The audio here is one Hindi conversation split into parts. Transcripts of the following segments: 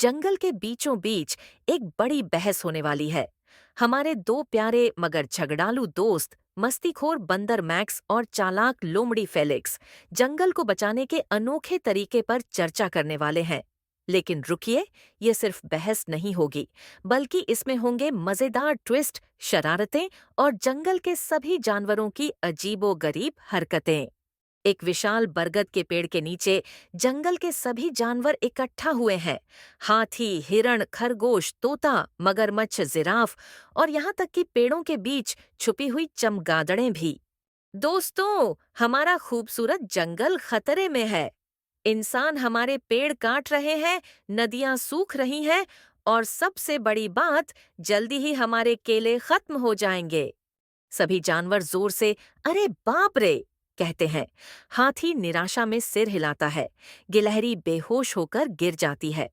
जंगल के बीचों बीच एक बड़ी बहस होने वाली है। हमारे दो प्यारे मगर झगड़ालू दोस्त मस्तीखोर बंदर मैक्स और चालाक लोमड़ी फेलिक्स जंगल को बचाने के अनोखे तरीके पर चर्चा करने वाले हैं। लेकिन रुकिए, ये सिर्फ बहस नहीं होगी, बल्कि इसमें होंगे मजेदार ट्विस्ट, शरारतें और जंगल के सभी जानवरों की अजीबोगरीब हरकतें। एक विशाल बरगद के पेड़ के नीचे जंगल के सभी जानवर इकट्ठा हुए हैं। हाथी, हिरण, खरगोश, तोता, मगरमच्छ, जिराफ और यहाँ तक कि पेड़ों के बीच छुपी हुई चमगादड़ें भी। दोस्तों, हमारा खूबसूरत जंगल खतरे में है। इंसान हमारे पेड़ काट रहे हैं, नदियां सूख रही हैं और सबसे बड़ी बात, जल्दी ही हमारे केले खत्म हो जाएंगे। सभी जानवर जोर से अरे बाप रे कहते हैं। हाथी निराशा में सिर हिलाता है। गिलहरी बेहोश होकर गिर जाती है।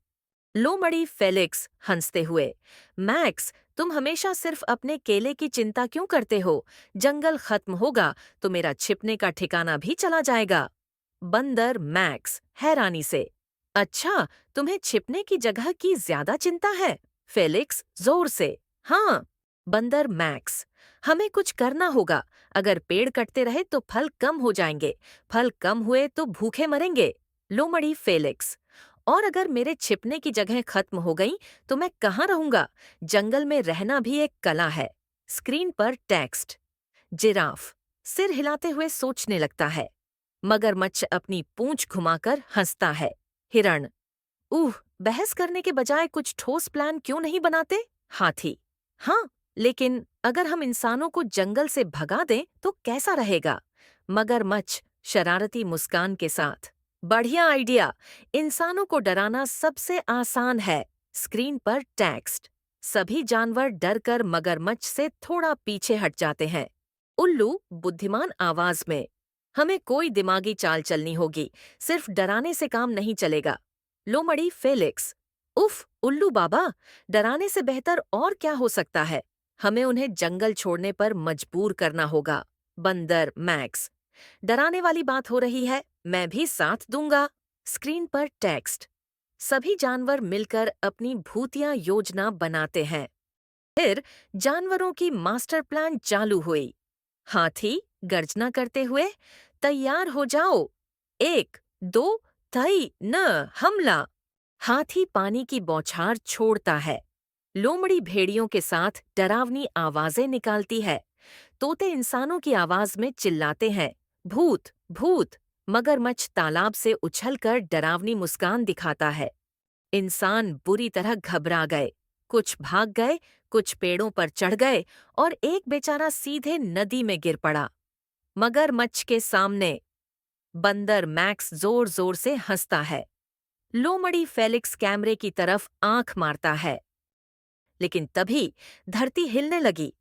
लोमड़ी फेलिक्स हंसते हुए, मैक्स, तुम हमेशा सिर्फ अपने केले की चिंता क्यों करते हो? जंगल खत्म होगा तो मेरा छिपने का ठिकाना भी चला जाएगा। बंदर मैक्स हैरानी से, अच्छा, तुम्हें छिपने की जगह की ज्यादा चिंता है? फेलिक्स जोर से, हाँ। बंदर मैक्स, हमें कुछ करना होगा। अगर पेड़ कटते रहे तो फल कम हो जाएंगे, फल कम हुए तो भूखे मरेंगे। लोमड़ी फेलिक्स, और अगर मेरे छिपने की जगह खत्म हो गई तो मैं कहाँ रहूंगा? जंगल में रहना भी एक कला है। स्क्रीन पर टेक्स्ट। जिराफ सिर हिलाते हुए सोचने लगता है। मगरमच्छ अपनी पूंछ घुमाकर हंसता है। हिरण, बहस करने के बजाय कुछ ठोस प्लान क्यों नहीं बनाते? हाथी, हाँ, लेकिन अगर हम इंसानों को जंगल से भगा दें तो कैसा रहेगा? मगरमच्छ शरारती मुस्कान के साथ, बढ़िया आइडिया। इंसानों को डराना सबसे आसान है। स्क्रीन पर टेक्स्ट। सभी जानवर डरकर मगरमच्छ से थोड़ा पीछे हट जाते हैं। उल्लू बुद्धिमान आवाज में, हमें कोई दिमागी चाल चलनी होगी, सिर्फ डराने से काम नहीं चलेगा। लोमड़ी फेलिक्स, उफ उल्लू बाबा, डराने से बेहतर और क्या हो सकता है? हमें उन्हें जंगल छोड़ने पर मजबूर करना होगा। बंदर मैक्स, डराने वाली बात हो रही है, मैं भी साथ दूंगा। स्क्रीन पर टेक्स्ट। सभी जानवर मिलकर अपनी भूतिया योजना बनाते हैं। फिर जानवरों की मास्टर प्लान चालू हुई। हाथी गर्जना करते हुए, तैयार हो जाओ, 1, 2, तई न हमला। हाथी पानी की बौछार छोड़ता है। लोमड़ी भेड़ियों के साथ डरावनी आवाजें निकालती है। तोते इंसानों की आवाज में चिल्लाते हैं, भूत भूत। मगरमच्छ तालाब से उछलकर डरावनी मुस्कान दिखाता है। इंसान बुरी तरह घबरा गए। कुछ भाग गए, कुछ पेड़ों पर चढ़ गए और एक बेचारा सीधे नदी में गिर पड़ा। मगरमच्छ के सामने बंदर मैक्स जोर जोर से हंसता है। लोमड़ी फेलिक्स कैमरे की तरफ आंख मारता है। लेकिन तभी धरती हिलने लगी।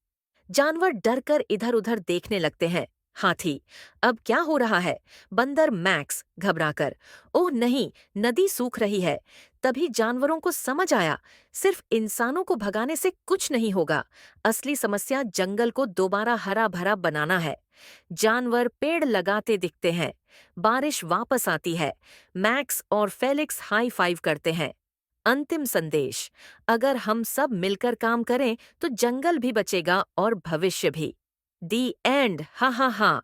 जानवर डरकर इधर उधर देखने लगते हैं। हाथी, अब क्या हो रहा है? बंदर मैक्स घबराकर, ओह नहीं, नदी सूख रही है। तभी जानवरों को समझ आया, सिर्फ इंसानों को भगाने से कुछ नहीं होगा। असली समस्या जंगल को दोबारा हरा भरा बनाना है। जानवर पेड़ लगाते दिखते हैं। बारिश वापस आती है। मैक्स और फेलिक्स हाई फाइव करते हैं। अंतिम संदेश, अगर हम सब मिलकर काम करें तो जंगल भी बचेगा और भविष्य भी। दी एंड, हा हा हा।